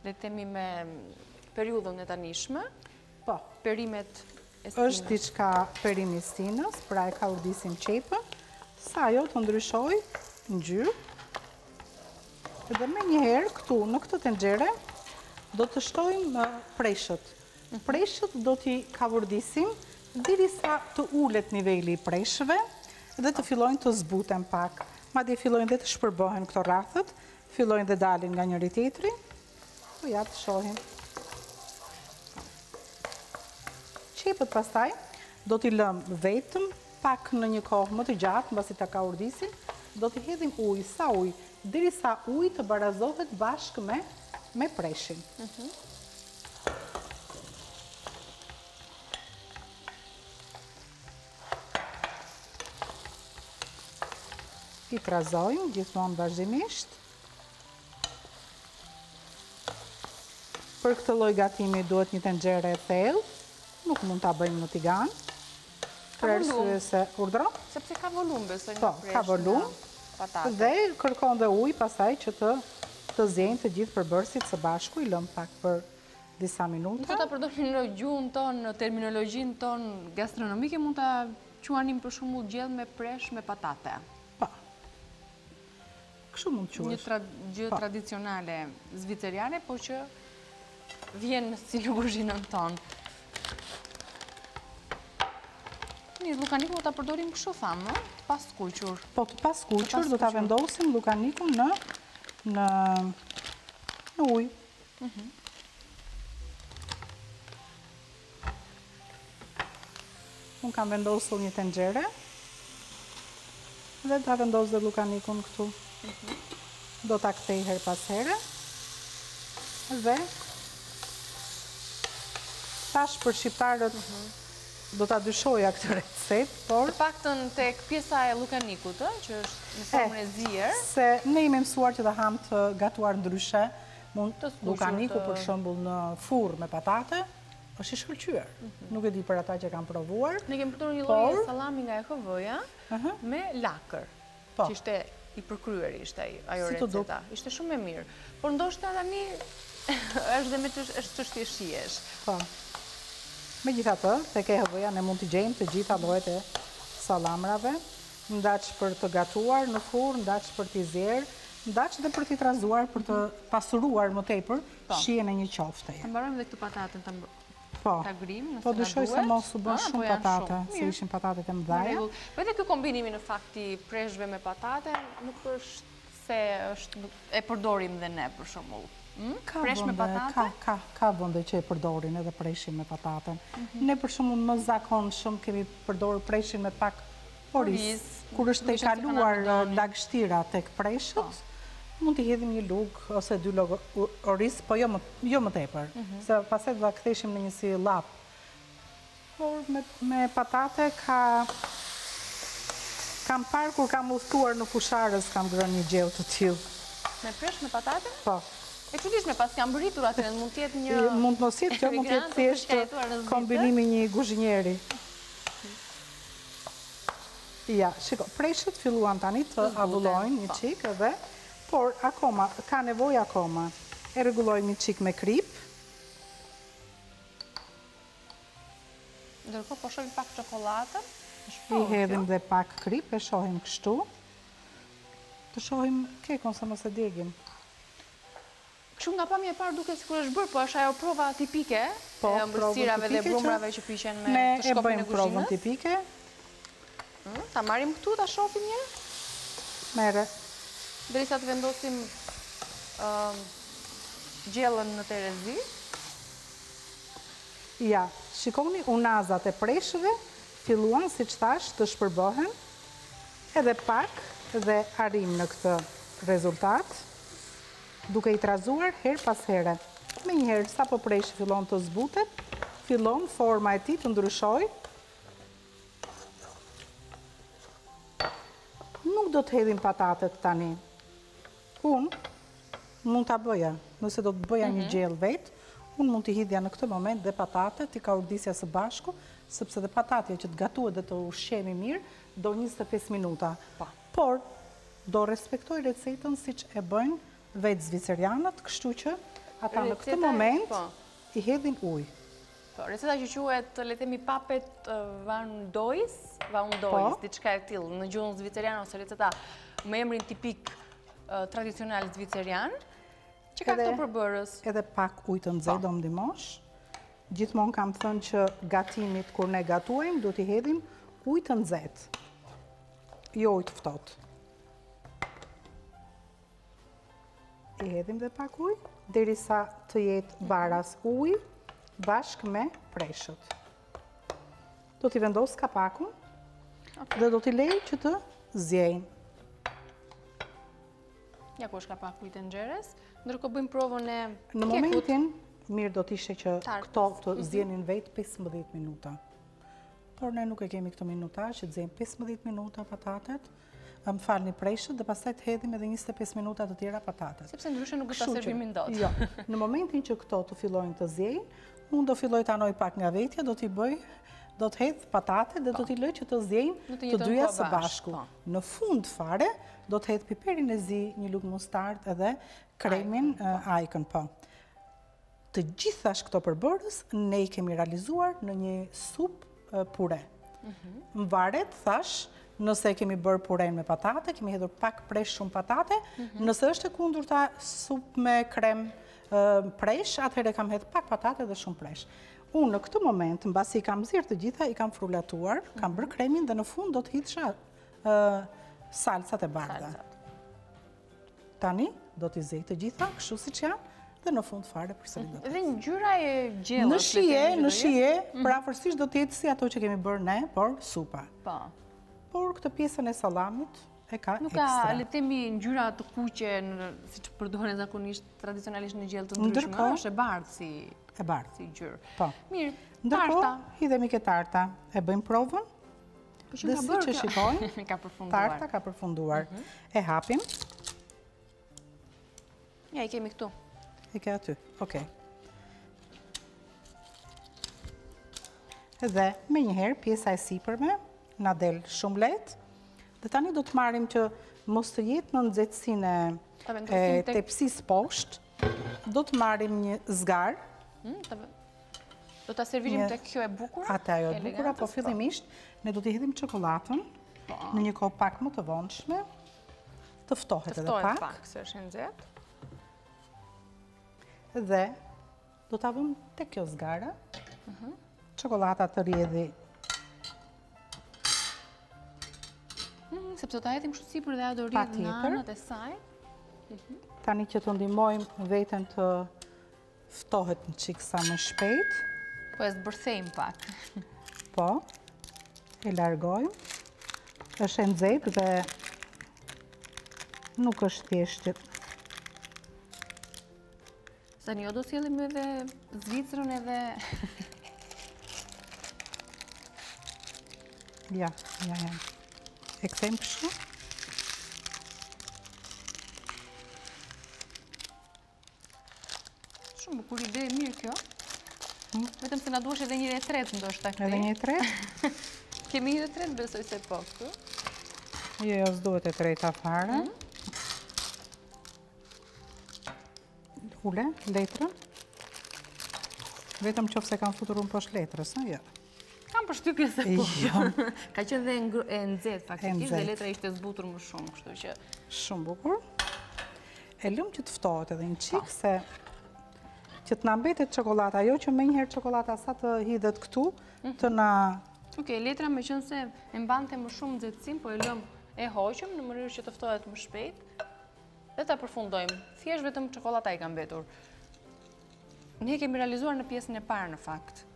le të themi, me periudhën e tanishme. Po. Perimet është diçka perimi stinës, pra e kaurdisim qepën, sa ajo të ndryshoj ngjyrë. Dhe me njëherë këtu në këtë tenxhere do të shtojmë preshët. Preshët do t'i kaurdisim derisa të ulet niveli i preshëve dhe të fillojnë të zbuten pak. Madje fillojnë dhe të shpërbohen këto rrathët, fillojnë dhe dalin nga njëri tjetri. Po ja të shohim. Qepët pastaj do t'i lëmë vetëm pak në një kohë më të gjatë, mbasi ta kaurdisim, do t'i hedhim ujë, sa ujë, derisa uji të barazohet bashkë me preshin. I trazojmë gjithmonë vazhdimisht. Për këtë lloj gatimi duhet një tenxhere e thellë. Nuk mund t'a bëjmë në tigan. Për arsye se urdhro. Sepse ka volum, besoj. Po, ka volum. Dhe kërkon dhe ujë pasaj që të zjenjë të gjithë përbërësit së bashku, i lëm pak për disa minuta. Mund të ta përdorim në gjuhën tonë, në terminologjinë tonë gastronomike, mund ta quanim për shembull gjell me presh me patate. Po. Kështu mund të quhesh. Një gjë tradicionale zviceriane, po që vjen si në kuzhinën tonë. Mirë, lukanikun do ta përdorim kështu thamë, pas kuqur. Po, të pas kuqur do ta vendosim lukanikun në ujë. Unë kam vendosur një tenxhere dhe ta vendos dhe lukanikun këtu. Do ta kthej her pas here dhe tash për shqiptarët do ta dyshoja këtë recetë, por Të paktën tek pjesa e lukanikut, që është në formën e zier, se ne jemi mësuar që ta ham të gatuar ndryshe, mund Të skuqur, lukaniku për shembull në furrë me patate, është i shkëlqyer. Nuk e di për ata që kanë provuar. ne kemi përdorur një lloj sallami nga EHV-ja me lakër, Po. që ishte i përkryer ishte ajo Si të receta. Ishte shumë e mirë. Por ndoshta tani është dhe me çështje shijesh. Po. Megjithatë, tek EHV-ja ne mund të gjejmë të gjitha llojet e sallamrave, ndaç për të gatuar në furrë, ndaç për t'i zier, ndaç dhe për t'i trazuar për të pasuruar më tepër shijen e një qofteje. Ta mbarojmë dhe këtë patatën Po. ta grim, nëse Po na dyshoj se duhet. mos u bën Po shumë janë patate, shumë. se Mirë. ishin patatet e Në mëdha. rregull. Po edhe ky kombinimi në fakti preshve me patate nuk është se e përdorim dhe ne për shembull. Presh me patate? Ka vende që e përdorin edhe preshin me pataten. Ne për shembull më zakonshëm kemi përdorur preshin me pak oriz. Kur është e kaluar lagështira tek preshët, mund t'i hedhim një lugë ose 2 lugë oriz, po jo më tepër, se pastaj do ta ktheshim në një si llap. Por me patate kam parë kur kam udhëtuar në Fusharës, kam ngrënë një gjell të tillë. Me presh me patate? Po. E çuditshme pas kam bëritur atë, mund të jetë një Mund mos jetë kjo, mund të jetë thjesht kombinimi një kuzhinjeri. Ja, shiko, preshët filluan tani të avullojnë një çik edhe, por akoma ka nevojë akoma. E rregullojmë një çik me krip. Ndërkohë po shohim pak çokoladë. I hedhim dhe pak krip, e shohim kështu. Të shohim kekun se mos e djegim. Kështu nga pamje e parë duket sikur është bërë, po është ajo prova tipike Po, e ëmbëlsirave dhe provën tipike brumrave që piqen me Ne të e shkopin e bëjmë provën kuzhinës. tipike. Ta marrim këtu, ta shohim një, Merre. derisa të vendosim gjellën në terezi. Ja, shikoni unazat e preshëve filluan, siç thash, të shpërbohen, edhe pak dhe arrim në këtë rezultat, duke i trazuar her pas here. Me njëherë, sa po preshi fillon të zbutet, fillon forma e tij të ndryshoj. Nuk do të hedhim patatet tani. Unë mund ta bëja, nëse do të bëja një gjellë vetë, unë mund t'i hidhja në këtë moment dhe patatet, t'i ka urdisja së bashku, sepse dhe patatja që të gatuhet dhe të ushqemi mirë, do 25 minuta. Por, do respektoj recetën siç e bëjnë vetë zvicerianët, kështu që ata në këtë moment i hedhin ujë. Receta që quhet, le të themi, papet Vandois, diçka e tillë në gjuhën zviceriane ose receta me emrin tipik tradicional zvicerian, që ka këto përbërës. Edhe pak ujë të nxehtë do më ndihmosh. Gjithmonë kam thënë që gatimit kur ne gatuajmë, do t'i hedhim ujë të nxehtë. Jo ujë të ftohtë. I hedhim dhe pak ujë, derisa të jetë baras ujë bashkë me preshët. Do t'i vendos kapakun dhe do t'i lej që të zjejnë. Ja ku është kapaku i tenxheres, ndërkohë bëjmë provën e kekut. Në momentin, mirë do t'ishe që këto të zjenin vetë 15 minuta. Por ne nuk e kemi këtë minutazh që të zjejnë 15 minuta patatet, më falni preshët dhe pastaj të hedhim edhe 25 minuta të tjera patatet. Sepse ndryshe nuk do ta servimin dot. Jo, në momentin që këto të fillojnë të zjejnë, unë do filloj të anoj pak nga vetja, do të hedh patatet dhe do t'i lëj që të zjejnë të dyja së bashku. Në fund fare, do të hedh piperin e zi, një lugë mustard edhe kremin ajkën po. Të gjithash këto përbërës, ne i kemi realizuar në një supë pure. Më varet, thash, nëse kemi bërë puren me patate, kemi hedhur pak presh shumë patate, nëse është e kundërta supë me krem presh, atëherë kam hedhë pak patate dhe shumë presh. Unë në këtë moment, mbasi i kam zirë të gjitha, i kam frulatuar, kam bërë kremin dhe në fund do të hidhsha salsat e bardha. Tani do t'i zej të gjitha, kështu si që janë, dhe në fund fare përsëri do të. Dhe ngjyra e gjellës. Në shije, prafërsisht do t'jetë si ato që kemi bërë ne, por supa. Por këtë pjesën e salamit e ka ekstra. Nuk ka, le të themi, ngjyra të kuqe, siç përdoren zakonisht tradicionalisht në gjellë të ndryshme, është e bardhë si ngjyrë. Po. Mirë, tarta. Ndërkohë, hidhemi ke tarta. E bëjmë provën. Dhe si që shikojmë, tarta ka përfunduar. E hapim. Ja, i kemi këtu. I ke aty, okej. Edhe me njëherë pjesa e sipërme na del shumë lehtë. Dhe tani do të marrim që mos të jetë në nxehtësinë e tepsisë poshtë. Do të marrim një zgar. Do ta servirim tek kjo e bukur? Atë ajo e bukur, po fillimisht ne do t'i hedhim çokoladën në një kohë pak më të vonshme. Të ftohet edhe pak. Të pak, se është e nxehtë. Dhe do t'a vëmë tek kjo zgara. Çokolata të rjedhi. Sepse do ta hedhim kështu sipër dhe ajo do rridh në anët e saj. Tani që të ndihmojmë veten të ftohet një çik sa më shpejt. Po e zbërthejmë pak. Po. E largojmë. Është e nxehtë dhe nuk është thjesht. Tani jo do sjellim edhe Zvicrën edhe... Ja. E kthejmë kështu. Shumë bukur ide, mirë kjo. Vetëm se na duhesh edhe një e tretë ndoshta këtej. Edhe një e tretë? Kemi një e tretë, besoj se po këtu. Jo, s'duhet e treta fare. Ule, letrën. Vetëm qoftë se kam futur unë poshtë letrës, jo. Kam përshtypje se po. Ka qenë dhe e nxehtë faktikisht dhe letra ishte zbutur më shumë, kështu që... Shumë bukur. E lëm që të ftohet edhe një qik, se që të na mbetet çokolata, jo që me njëherë çokolata sa të hidhet këtu, të na... Okej, letra me qenë se e mbante më shumë nxehtësinë, po e lëm e hoqëm në mënyrë që të ftohet më shpejt. Dhe ta përfundojmë. Thjesht vetëm çokolata i ka mbetur. Ne kemi realizuar në pjesën e parë në fakt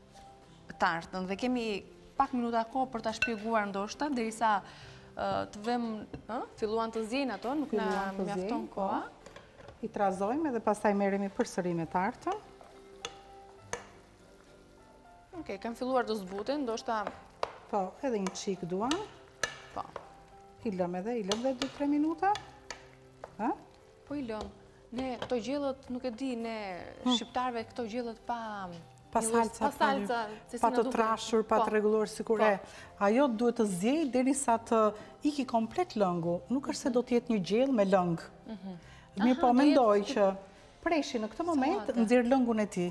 tartën dhe kemi pak minuta kohë për ta shpjeguar ndoshta derisa të vëmë, filluan të zjejnë ato, nuk na mjafton koha. I trazojmë edhe pastaj merremi përsëri me tartën. Okej, kam filluar të zbuten, ndoshta... Po, edhe një qik duan. Po. I lëm dhe 2-3 minuta. Po i lëm. Ne këto gjellët, nuk e di, ne shqiptarve këto gjellët pa salca, pa të trashur, pa të rregulluar sikur e. Ajo duhet të zjej derisa të iki komplet lëngu. Nuk është se do të jetë një gjellë me lëng. Mirë po mendoj që preshi në këtë moment nxjerr lëngun e tij.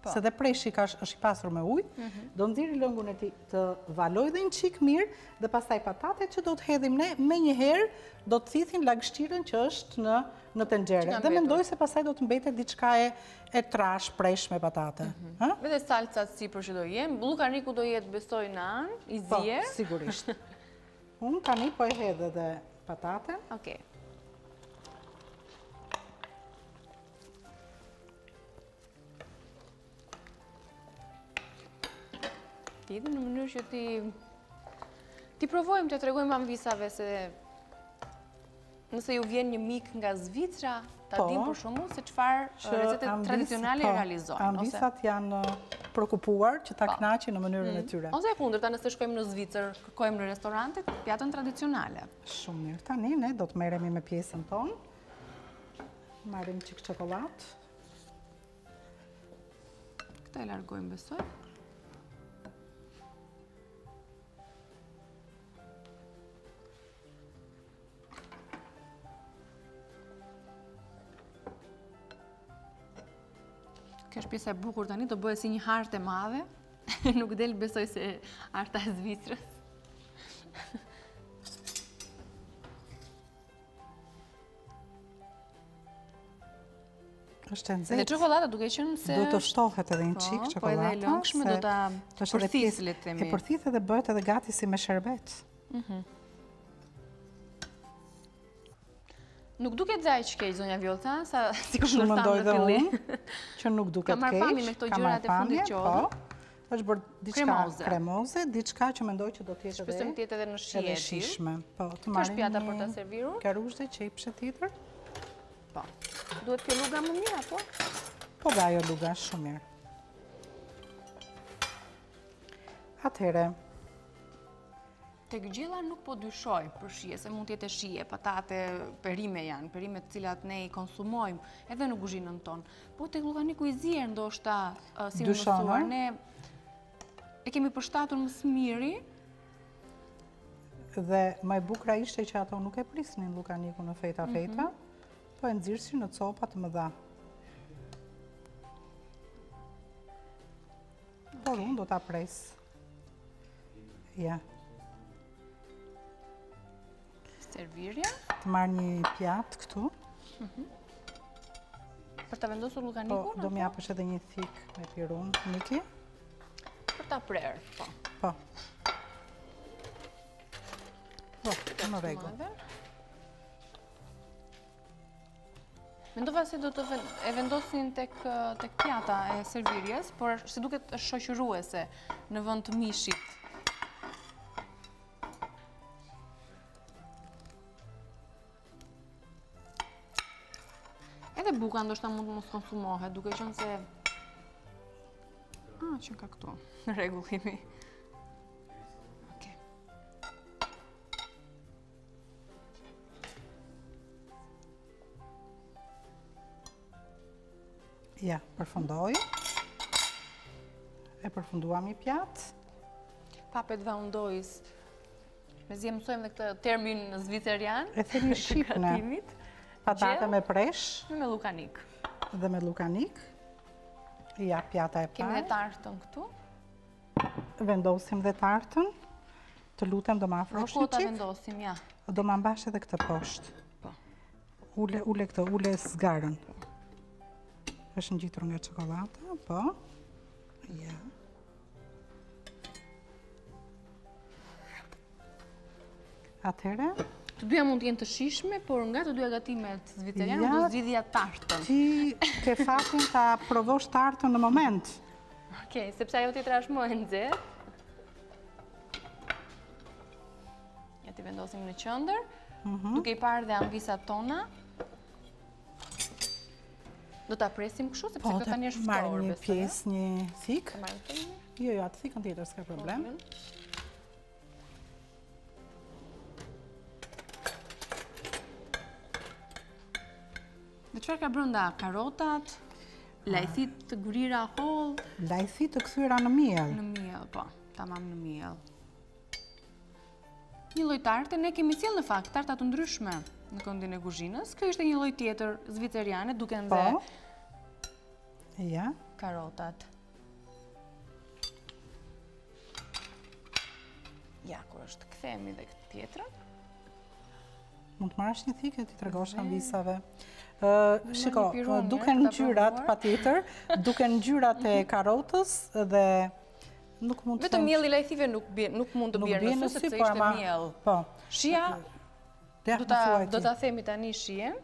Se dhe preshi është i pasur me ujë, do nxjerrë lëngun e tij të valoj dhe një çik mirë dhe pastaj patatet që do të hedhim ne me njëherë do të thithin lagështirën që është në tenxhere. Dhe mendoj se pastaj do të mbetet diçka e trash presh me patate. Edhe salcat sipër që do jem, bullukaniku do jetë besoj në anë, i zier. Po, sigurisht. Unë tani po e hedh edhe pataten. Okej. Në mënyrë që ti provojmë të tregojmë amvisave se nëse ju vjen një mik nga Zvicra, ta dim për shembull se çfarë recete tradicionale i realizojnë. Amvisat janë prekupuar që ta kënaqin në mënyrën e tyre. Ose e kundërta, nëse shkojmë në Zvicër, kërkojmë në restorantet pjatën tradicionale. Shumë mirë. Tani ne do të merremi me pjesën tonë. Marrim çik çokoladë. Këtë e largojmë besoj. Kjo është pjesa e bukur tani, do bëhet si një hartë e madhe. Nuk del besoj se arta e Zvicrës. Është e nxehtë. Dhe çokolata duke qenë se do të ftohet edhe një çik çokolata. Po edhe e lëngshme do ta përthis, le të themi. E përthith edhe bëhet edhe gati si me sherbet. Nuk duket zaj që kej, zonja Vjolta, sa si kur Shumë në mendoj thamë në dhe fillim. unë, që nuk duket keq. Ka marrë pamje me këto gjërat e fundit që po. Është bërë diçka kremoze, diçka që mendoj që do të jetë shpresojmë të jetë edhe në shije edhe shishme. Po, të marrim. Është pjata për ta serviruar? Karuzhe që i pshetitër. Po. Duhet kjo luga më mirë apo? Po dhe ajo luga shumë mirë. Atëhere. Tek gjella nuk po dyshoj për shije, se mund t'jetë shije, patate, perime janë, perime të cilat ne i konsumojmë edhe në kuzhinën tonë. Po tek llukaniku i zier ndoshta si mësuar, ne e kemi përshtatur më së miri. Dhe më e bukura ishte që ato nuk e prisnin llukaniku në feta, po e nxirsin në copa të mëdha. Por unë do ta pres. Ja. Servirja. Të marrë një pjatë këtu. Për ta vendosur llukaniku? Po, do më japësh edhe një thik me pirun, Niki. Për ta prerë, po. Po. Po, në rregull. Mendova se do të e vendosin tek pjata e servirjes, por se duket është shoqëruese në vend të mishit. Edhe buka ndoshta mund të mos konsumohet, duke qenë se që ka këtu. Në rregull jemi. Okej. Ja, përfundoj. E përfunduam një pjatë. Papet vaundojës. Mezi e mësojmë dhe këtë termin zvicerian. E themi shqipne. Patate me presh. Me llukanic. Dhe me llukanic. Ja, pjata e parë. Kemi dhe tartën këtu. Vendosim dhe tartën. Të lutem do më afrosh një qik. Në kota vendosim, ja. Do më ambash edhe këtë poshtë. Po. Ule këtë, ule zgarën. Është ngjitur nga çokolata, po. Ja. Atëherë, të dyja mund të jenë të shishme, por nga të dyja gatimet zviceriane do zgjidhja tartën. Ti ke fatin ta provosh tartën në moment. Okej, sepse ajo tjetra është më e nxehtë. Ja ti vendosim në qendër, duke i parë dhe angisat tona. Do ta presim kështu sepse kjo tani është ftohtë. Marrim një pjesë, një thik. Jo, atë thikën tjetër s'ka problem. Dhe çfarë ka brenda? Karotat, lajthit të gurira holl, lajthit të kthyera në miell. Në miell, po, tamam në miell. Një lloj tarte ne kemi sjell në fakt tarta të ndryshme në këndin e kuzhinës. Kjo ishte një lloj tjetër zviceriane, duke ndë ja, karotat. Ja, kur është kthehemi dhe këtë tjetrën. Mund të marrësh një thikë e ti tregosha visave. Shiko, duke në ngjyrat patjetër, duke në ngjyrat e karotës dhe nuk mund të vetëm mielli lajthive nuk mund të bjerë në sy sepse ishte miell. Po. Shija do ta themi tani shijen.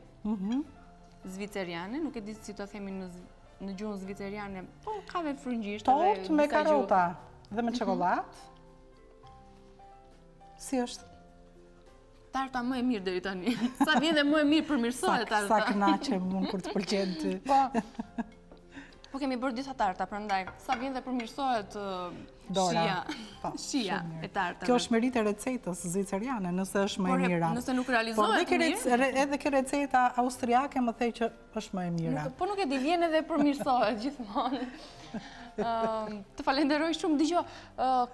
Zviceriane, nuk e di si ta themi në gjuhën zviceriane, po ka dhe fryngjisht edhe tortë me karota dhe me çokoladë. Si është? Tarta më e mirë deri tani. Sa vjen dhe më e mirë përmirësohet tarta. Sa kënaqe mund kur të pëlqen ty. Po kemi bërë disa tarta, prandaj sa vjen dhe përmirësohet shija e tartave. Kjo është meritë e recetës zviceriane, nëse është më e mira. Nëse nuk realizohet mirë. Edhe kjo receta austriake më thej që është më e mira. Po nuk e di, vjen edhe përmirësohet gjithmonë. Të falenderoj shumë. Dgjoj,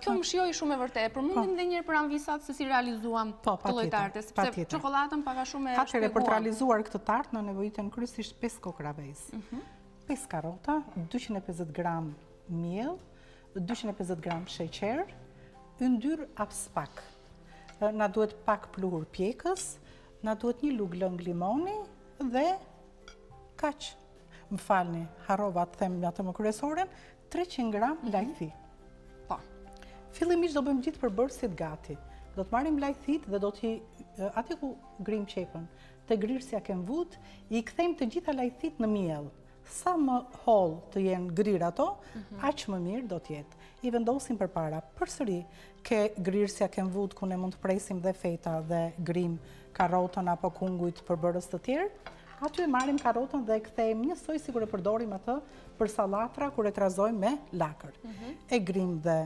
kjo më shijoi shumë e vërtetë. Përmendim edhe një herë për anvisat se si realizuam këtë lloj tarte, sepse çokoladën paka shumë e shpjeguar. Atëherë për të realizuar këtë tartë në nevojiten kryesisht 5 kokra vezë, 5 karota, 250 gram miell, 250 gram sheqer, yndyr abspak. Na duhet pak pluhur pjekës, na duhet një lugë lëng limoni dhe kaq. Më falni, harrova të them atë më kryesoren, 300 gram lajthi. Po. Fillimisht do bëjmë gjithë përbërësit gati. Do të marrim lajthit dhe do t'i aty ku grim qepën, te grirësja kem vut, i kthejmë të gjitha lajthit në miell. Sa më holl të jenë grir ato, aq më mirë do t'jetë. I vendosim përpara. Përsëri ke grirësja kem vut ku ne mund të presim dhe feta dhe grim karrotën apo kungujt përbërës të tjerë. Aty e marrim karrotën dhe e kthejmë njësoj si kur e përdorim atë për sallatra kur e trazojmë me lakër. E grim dhe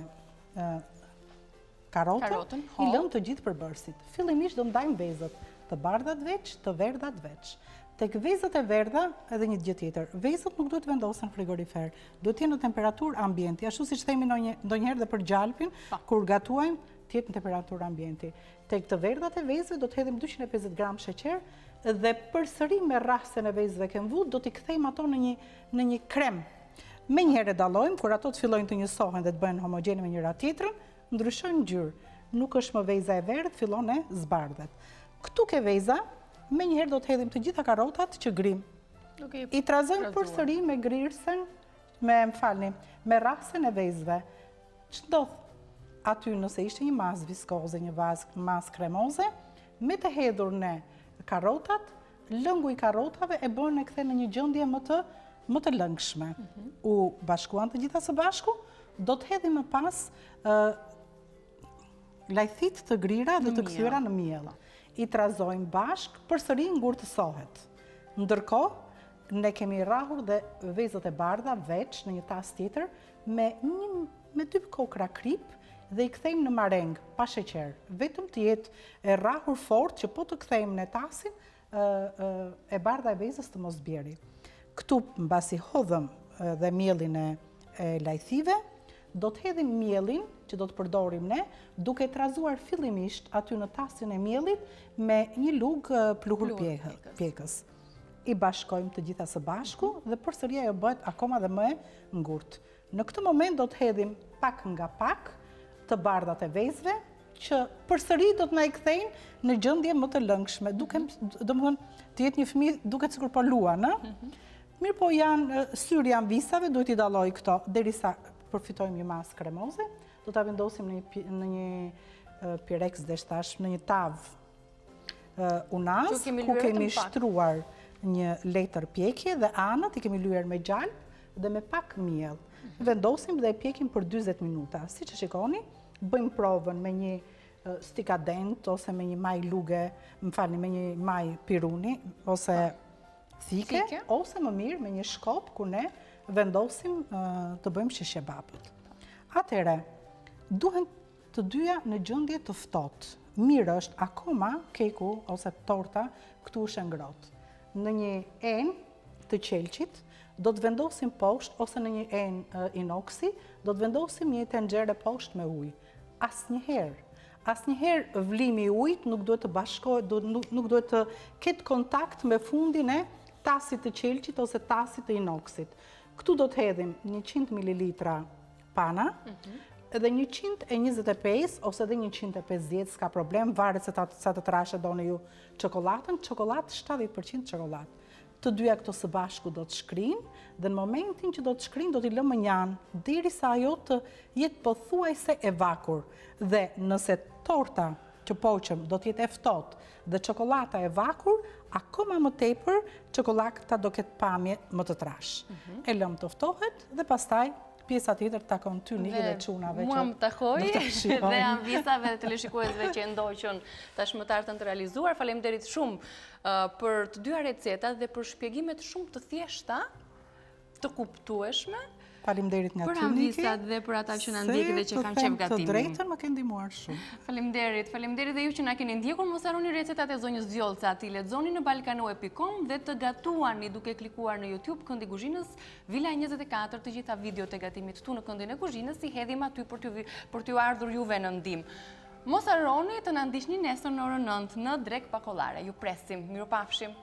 karrotën, i lëm të gjithë përbërësit. Fillimisht do ndajmë vezët, të bardhat veç, të verdhat veç. Tek vezët e verdha, edhe një gjë tjetër. Vezët nuk duhet vendosen në frigorifer, duhet jenë në temperaturë ambienti, ashtu siç themi ndonjëherë dhe për gjalpin, kur gatuajmë, të jetë në temperaturë ambienti. Tek të verdhat e vezëve do të hedhim 250 gram sheqer dhe përsëri me rrahsen e vezëve kem vut do t'i kthejmë ato në një krem. Me njëherë e dallojmë, kur ato të fillojnë të njësohen dhe të bëhen homogjene me njëra tjetrën, ndryshojnë ngjyrë. Nuk është më veza e verdhë, fillon e zbardhet. Këtu ke veza, me njëherë do të hedhim të gjitha karotat që grim. I trazojmë përsëri me grirësen, me rrahsen e vezëve. Ç'ndodh? Aty nëse ishte një masë viskoze, një masë kremoze, me të hedhur në karotat, lëngu i karotave e bën e kthen në një gjendje më të lëngshme. U bashkuan të gjitha së bashku, do të hedhim më pas lajthit të grira dhe të kthyera në miell. I trazojmë bashk, përsëri ngurtësohet. Ndërkohë, ne kemi rrahur dhe vezët e bardha veç në një tas tjetër me 2 kokra krip dhe i kthejmë në mareng pa sheqer. Vetëm të jetë e rrahur fort që po të kthejmë në tasin e bardha e vezës të mos bjeri. Këtu mbasi hodhëm dhe miellin e lajthive, do të hedhim miellin që do të përdorim ne, duke trazuar fillimisht aty në tasin e miellit me një lugë pluhur pjekës. I bashkojmë të gjitha së bashku dhe përsëri ajo bëhet akoma dhe më e ngurtë. Në këtë moment do të hedhim pak nga pak të bardhat e vezëve që përsëri do të na i kthejnë në gjendje më të lëngshme, domethënë të jetë një fëmijë duket sikur po luan, Mirë po syri janë visave, duhet i dalloj këto derisa përfitojmë një masë kremoze, do ta vendosim në një Pyrex deshtash, në një tavë unaz, ku kemi shtruar një letër pjekje dhe anët i kemi lyer me gjalp dhe me pak miell. Vendosim dhe e pjekim për 40 minuta. Siç e shikoni, bëjmë provën me një stikadent ose me një maj luge, me një maj piruni ose thike, ose më mirë me një shkop ku ne vendosim të bëjmë shish kebabët. Atëherë, duhen të dyja në gjendje të ftohtë. Mirë është akoma keku ose torta këtu është ngrohtë. Në një enë të qelçit do të vendosim poshtë ose në një enë inoksi, do të vendosim një tenxhere poshtë me ujë. Asnjëherë vlimi i ujit nuk duhet të bashkohet, nuk duhet të ketë kontakt me fundin e tasit të qelçit ose tasit të inoksit. Këtu do të hedhim 100 ml pana dhe 125 ose dhe 150, s'ka problem, varet se sa të trashe doni ju çokoladën, çokoladë 70% çokoladë. Të dyja këto së bashku do të shkrinë dhe në momentin që do të shkrinë do t'i lëmë njanë derisa ajo të jetë pothuajse e vakur. Dhe nëse torta që poqëm do të jetë e ftohtë dhe çokolata e vakur, akoma më tepër çokolata do ketë pamje më të trashë. E lëm të ftohet dhe pastaj pjesa tjetër takon ty Niki dhe çunave që mua më takoi dhe anvisave dhe teleshikuesve që ndoqën tashmëtarë të realizuar. Faleminderit shumë për të dyja recetat dhe për shpjegimet shumë të thjeshta, të kuptueshme. Faleminderit nga ty, Niki. Për anvisat dhe për ata që na ndjekin dhe që kanë qef gatimin. Të drejtën më kanë ndihmuar shumë. Faleminderit dhe ju që na keni ndjekur. Mos harroni recetat e zonjës Vjollca, ti lexoni në balkano.com dhe të gatuani duke klikuar në YouTube Këndi i Kuzhinës, Vila 24, të gjitha videot e gatimit këtu në Këndin e Kuzhinës, i hedhim aty për t'ju ardhur juve në ndihmë. Mos harroni të na ndiqni nesër në orën 9 në Drek Pakollare. Ju presim. Mirupafshim.